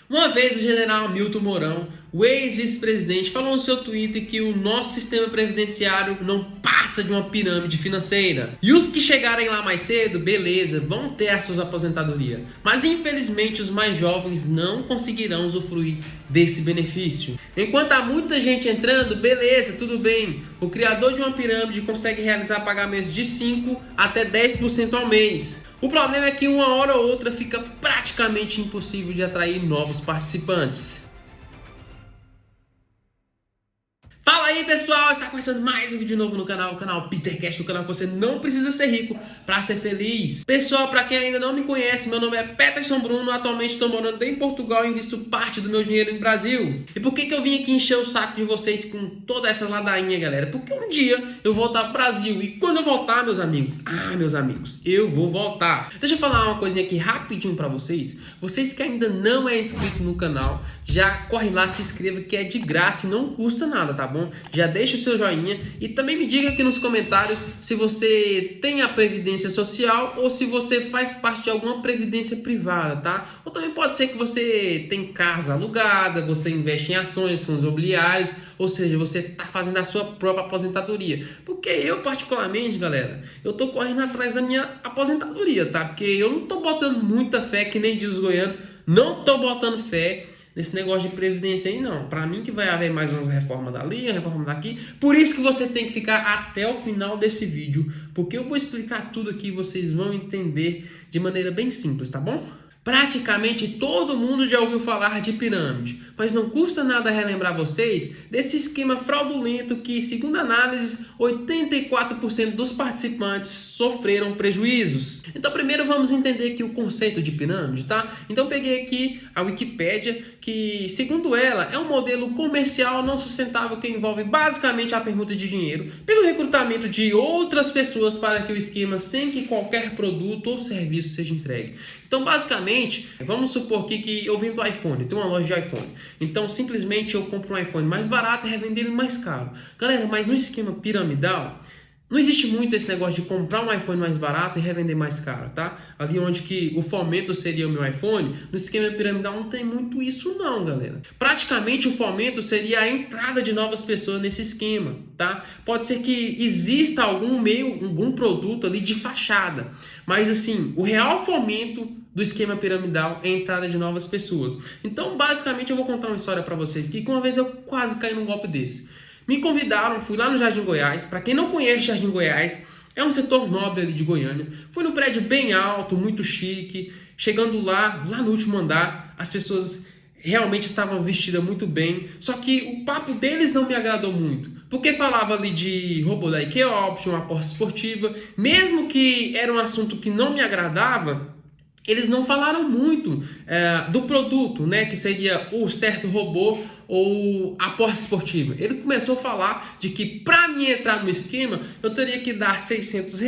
Uma vez o general Hamilton Mourão, o ex-vice-presidente, falou no seu Twitter que o nosso sistema previdenciário não passa de uma pirâmide financeira. E os que chegarem lá mais cedo, beleza, vão ter as suas aposentadorias. Mas infelizmente os mais jovens não conseguirão usufruir desse benefício. Enquanto há muita gente entrando, beleza, tudo bem. O criador de uma pirâmide consegue realizar pagamentos de 5 até 10% ao mês. O problema é que uma hora ou outra fica praticamente impossível de atrair novos participantes. Fala aí pessoal, está começando mais um vídeo novo no canal, o canal Petercast, o canal que você não precisa ser rico para ser feliz. Pessoal, para quem ainda não me conhece, meu nome é Peterson Bruno, atualmente estou morando em Portugal e invisto parte do meu dinheiro no Brasil. E por que eu vim aqui encher o saco de vocês com toda essa ladainha, galera? Porque um dia eu vou voltar pro Brasil e quando eu voltar, meus amigos, eu vou voltar. Deixa eu falar uma coisinha aqui rapidinho para vocês. Vocês que ainda não é inscrito no canal, já corre lá, se inscreva que é de graça e não custa nada, tá bom? Já deixa o seu joinha e também me diga aqui nos comentários se você tem a previdência social ou se você faz parte de alguma previdência privada, tá? Ou também pode ser que você tem casa alugada, você investe em ações, fundos imobiliários, ou seja, você tá fazendo a sua própria aposentadoria. Porque eu particularmente, galera, eu tô correndo atrás da minha aposentadoria, tá? Porque eu não tô botando muita fé, que nem diz os goianos, não tô botando fé nesse negócio de previdência aí não. Para mim que vai haver mais umas reformas dali, uma reforma daqui. Por isso que você tem que ficar até o final desse vídeo, porque eu vou explicar tudo aqui e vocês vão entender de maneira bem simples, tá bom? Praticamente todo mundo já ouviu falar de pirâmide, mas não custa nada relembrar vocês desse esquema fraudulento que, segundo análises, 84% dos participantes sofreram prejuízos. Então primeiro vamos entender aqui o conceito de pirâmide, tá? Então peguei aqui a Wikipédia, que segundo ela é um modelo comercial não sustentável que envolve basicamente a permuta de dinheiro pelo recrutamento de outras pessoas para que o esquema sem que qualquer produto ou serviço seja entregue. Então basicamente, vamos supor aqui que eu vendo iPhone, tenho uma loja de iPhone. Então simplesmente eu compro um iPhone mais barato e revendo ele mais caro. Galera, mas no esquema piramidal, não existe muito esse negócio de comprar um iPhone mais barato e revender mais caro, tá? Ali onde que o fomento seria o meu iPhone, no esquema piramidal não tem muito isso não, galera. Praticamente o fomento seria a entrada de novas pessoas nesse esquema, tá? Pode ser que exista algum produto ali de fachada, mas assim, o real fomento do esquema piramidal é a entrada de novas pessoas. Então, basicamente, eu vou contar uma história para vocês que uma vez eu quase caí num golpe desse. Me convidaram, fui lá no Jardim Goiás. Para quem não conhece Jardim Goiás, é um setor nobre ali de Goiânia. Fui num prédio bem alto, muito chique. Chegando lá no último andar, as pessoas realmente estavam vestidas muito bem. Só que o papo deles não me agradou muito. Porque falava ali de robô da IKEA Option, aposta esportiva. Mesmo que era um assunto que não me agradava, eles não falaram muito do produto, né, que seria o certo robô ou aposta esportiva. Ele começou a falar de que para mim entrar no esquema eu teria que dar R$ 600,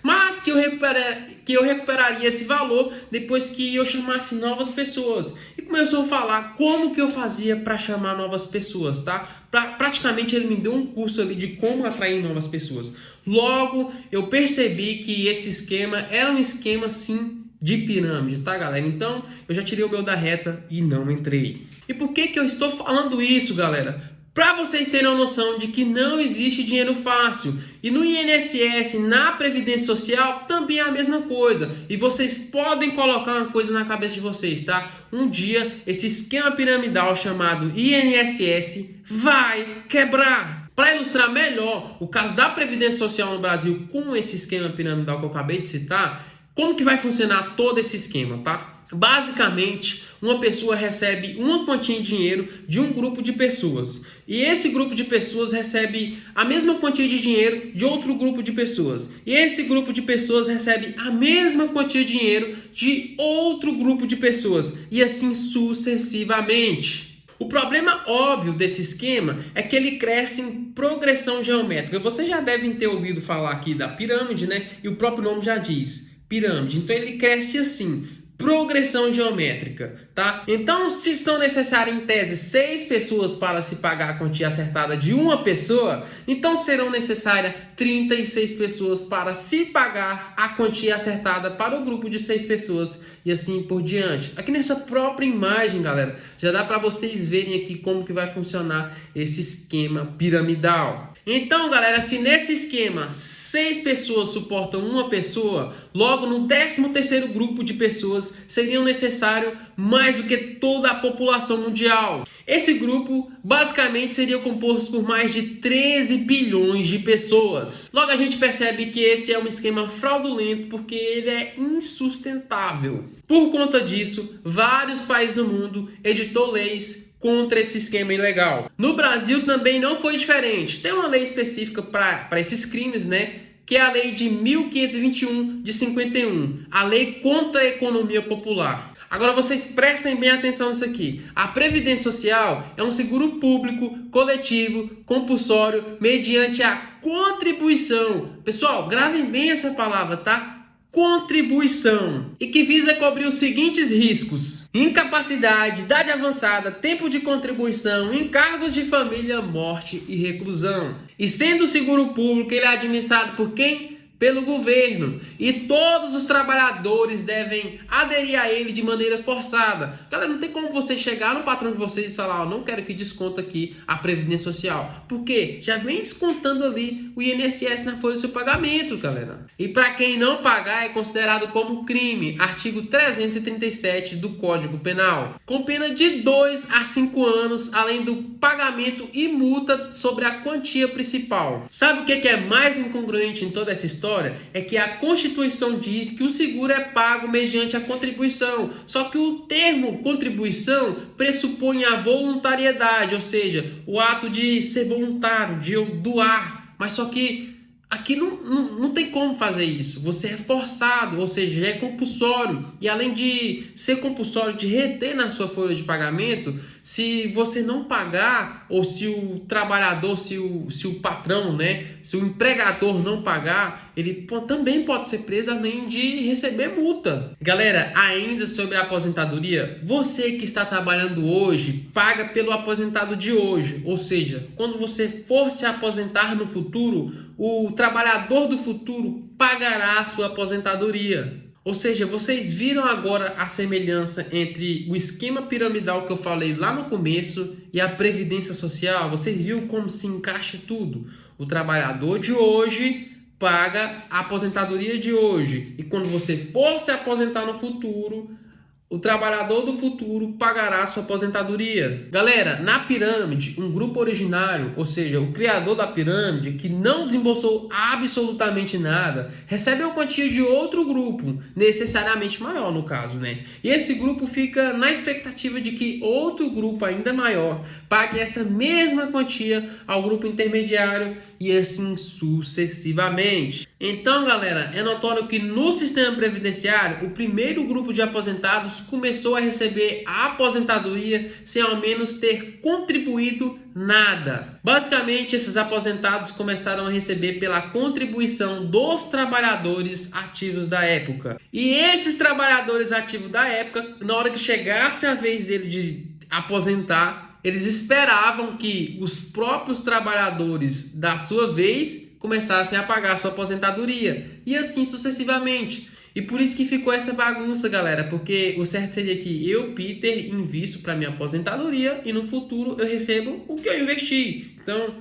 mas que eu recuperaria esse valor depois que eu chamasse novas pessoas. E começou a falar como que eu fazia para chamar novas pessoas, tá? Praticamente ele me deu um curso ali de como atrair novas pessoas. Logo eu percebi que esse esquema era um esquema sim de pirâmide, tá, galera? Então, eu já tirei o meu da reta e não entrei. E por que eu estou falando isso, galera? Para vocês terem uma noção de que não existe dinheiro fácil. E no INSS, na Previdência Social, também é a mesma coisa. E vocês podem colocar uma coisa na cabeça de vocês, tá? Um dia, esse esquema piramidal chamado INSS vai quebrar. Para ilustrar melhor o caso da Previdência Social no Brasil com esse esquema piramidal que eu acabei de citar, como que vai funcionar todo esse esquema, tá? Basicamente, uma pessoa recebe uma quantia em dinheiro de um grupo de pessoas. E esse grupo de pessoas recebe a mesma quantia de dinheiro de outro grupo de pessoas. E esse grupo de pessoas recebe a mesma quantia de dinheiro de outro grupo de pessoas. E assim sucessivamente. O problema óbvio desse esquema é que ele cresce em progressão geométrica. Vocês já devem ter ouvido falar aqui da pirâmide, né? E o próprio nome já diz. Pirâmide. Então ele cresce assim, progressão geométrica, tá? Então, se são necessárias em tese 6 pessoas para se pagar a quantia acertada de uma pessoa, então serão necessárias 36 pessoas para se pagar a quantia acertada para o grupo de 6 pessoas e assim por diante. Aqui nessa própria imagem, galera, já dá para vocês verem aqui como que vai funcionar esse esquema piramidal. Então, galera, se nesse esquema 6 pessoas suportam uma pessoa, logo no 13º grupo de pessoas seriam necessário mais do que toda a população mundial. Esse grupo basicamente seria composto por mais de 13 bilhões de pessoas. Logo a gente percebe que esse é um esquema fraudulento porque ele é insustentável. Por conta disso, vários países do mundo editou leis contra esse esquema ilegal. No Brasil também não foi diferente. Tem uma lei específica para esses crimes, né? Que é a lei de 1521 de 51, a lei contra a economia popular. Agora vocês prestem bem atenção nisso aqui. A Previdência Social é um seguro público, coletivo, compulsório, mediante a contribuição. Pessoal, gravem bem essa palavra, tá? Contribuição. E que visa cobrir os seguintes riscos: incapacidade, idade avançada, tempo de contribuição, encargos de família, morte e reclusão. E sendo o seguro público, ele é administrado por quem? Pelo governo. E todos os trabalhadores devem aderir a ele de maneira forçada. Galera, não tem como você chegar no patrão de vocês e falar, não quero que desconta aqui a Previdência Social. Por quê? Já vem descontando ali o INSS na folha do seu pagamento, galera. E para quem não pagar é considerado como crime. Artigo 337 do Código Penal. Com pena de 2 a 5 anos, além do pagamento e multa sobre a quantia principal. Sabe o que é mais incongruente em toda essa história? É que a Constituição diz que o seguro é pago mediante a contribuição. Só que o termo contribuição pressupõe a voluntariedade, ou seja, o ato de ser voluntário, de eu doar. Mas só que aqui não tem como fazer isso. Você é forçado, ou seja, é compulsório. E além de ser compulsório, de reter na sua folha de pagamento, se você não pagar, ou se o trabalhador, se o patrão, né, se o empregador não pagar, ele também pode ser preso além de receber multa. Galera, ainda sobre a aposentadoria, você que está trabalhando hoje, paga pelo aposentado de hoje. Ou seja, quando você for se aposentar no futuro, o trabalhador do futuro pagará a sua aposentadoria. Ou seja, vocês viram agora a semelhança entre o esquema piramidal que eu falei lá no começo e a Previdência Social? Vocês viram como se encaixa tudo? O trabalhador de hoje paga a aposentadoria de hoje. E quando você for se aposentar no futuro, o trabalhador do futuro pagará sua aposentadoria. Galera, na pirâmide, um grupo originário, ou seja, o criador da pirâmide, que não desembolsou absolutamente nada, recebe uma quantia de outro grupo, necessariamente maior no caso, né? E esse grupo fica na expectativa de que outro grupo ainda maior pague essa mesma quantia ao grupo intermediário e assim sucessivamente. Então, galera, é notório que no sistema previdenciário, o primeiro grupo de aposentados começou a receber a aposentadoria sem ao menos ter contribuído nada. Basicamente, esses aposentados começaram a receber pela contribuição dos trabalhadores ativos da época. E esses trabalhadores ativos da época, na hora que chegasse a vez dele de aposentar, eles esperavam que os próprios trabalhadores da sua vez começassem a pagar a sua aposentadoria. E assim sucessivamente. E por isso que ficou essa bagunça, galera, porque o certo seria que eu, Peter, invisto para minha aposentadoria e no futuro eu recebo o que eu investi. Então,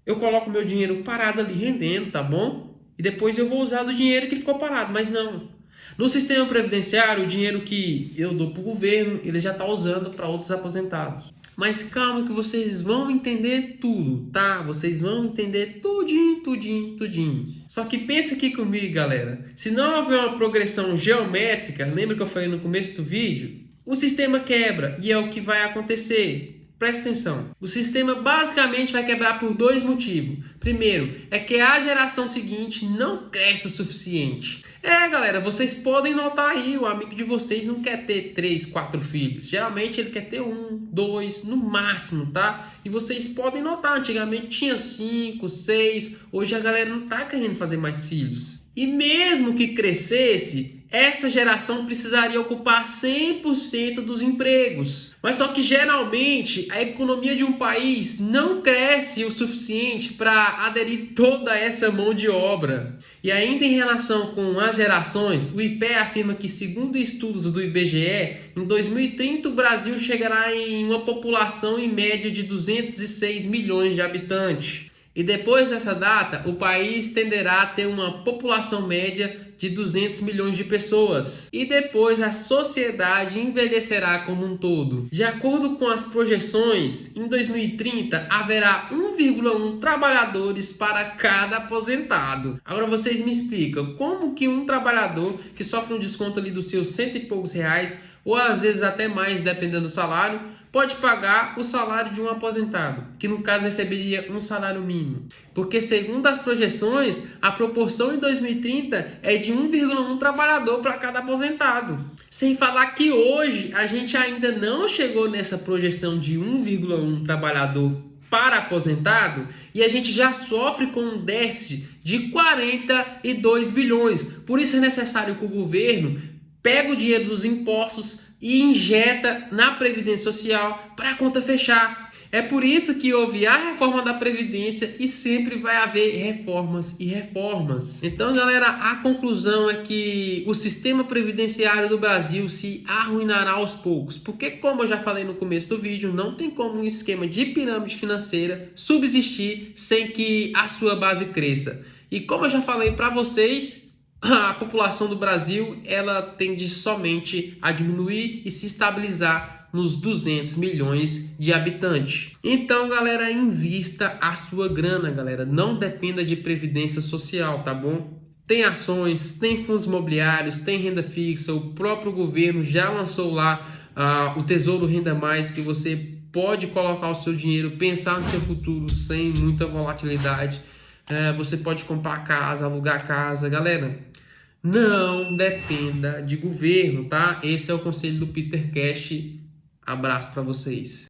eu coloco meu dinheiro parado ali rendendo, tá bom? E depois eu vou usar do dinheiro que ficou parado, mas não. No sistema previdenciário, o dinheiro que eu dou para o governo, ele já está usando para outros aposentados. Mas calma que vocês vão entender tudo, tá? Vocês vão entender tudinho, tudinho, tudinho. Só que pensa aqui comigo, galera. Se não houver uma progressão geométrica, lembra que eu falei no começo do vídeo? O sistema quebra e é o que vai acontecer. Presta atenção. O sistema basicamente vai quebrar por dois motivos. Primeiro, é que a geração seguinte não cresce o suficiente. Galera, vocês podem notar aí, o amigo de vocês não quer ter 3, 4 filhos. Geralmente ele quer ter 1, 2, no máximo, tá? E vocês podem notar, antigamente tinha 5, 6, hoje a galera não tá querendo fazer mais filhos. E mesmo que crescesse, essa geração precisaria ocupar 100% dos empregos. Mas só que geralmente a economia de um país não cresce o suficiente para aderir toda essa mão de obra. E ainda em relação com as gerações, o IPEA afirma que, segundo estudos do IBGE, em 2030 o Brasil chegará em uma população em média de 206 milhões de habitantes. E depois dessa data, o país tenderá a ter uma população média de 200 milhões de pessoas. E depois a sociedade envelhecerá como um todo. De acordo com as projeções, em 2030 haverá 1,1 trabalhadores para cada aposentado. Agora vocês me explicam, como que um trabalhador que sofre um desconto ali dos seus cento e poucos reais, ou às vezes até mais, dependendo do salário, pode pagar o salário de um aposentado, que no caso receberia um salário mínimo? Porque segundo as projeções, a proporção em 2030 é de 1,1 trabalhador para cada aposentado. Sem falar que hoje a gente ainda não chegou nessa projeção de 1,1 trabalhador para aposentado e a gente já sofre com um déficit de 42 bilhões. Por isso é necessário que o governo pegue o dinheiro dos impostos e injeta na Previdência Social para a conta fechar. É por isso que houve a reforma da Previdência e sempre vai haver reformas e reformas. Então, galera, a conclusão é que o sistema previdenciário do Brasil se arruinará aos poucos. Porque, como eu já falei no começo do vídeo, não tem como um esquema de pirâmide financeira subsistir sem que a sua base cresça. E como eu já falei para vocês, a população do Brasil ela tende somente a diminuir e se estabilizar nos 200 milhões de habitantes. Então, galera, invista a sua grana, galera. Não dependa de previdência social, tá bom? Tem ações, tem fundos imobiliários, tem renda fixa. O próprio governo já lançou lá o Tesouro Renda Mais, que você pode colocar o seu dinheiro, pensar no seu futuro sem muita volatilidade. Você pode comprar casa, alugar casa, galera. Não dependa de governo, tá? Esse é o conselho do Peter Cash. Abraço para vocês.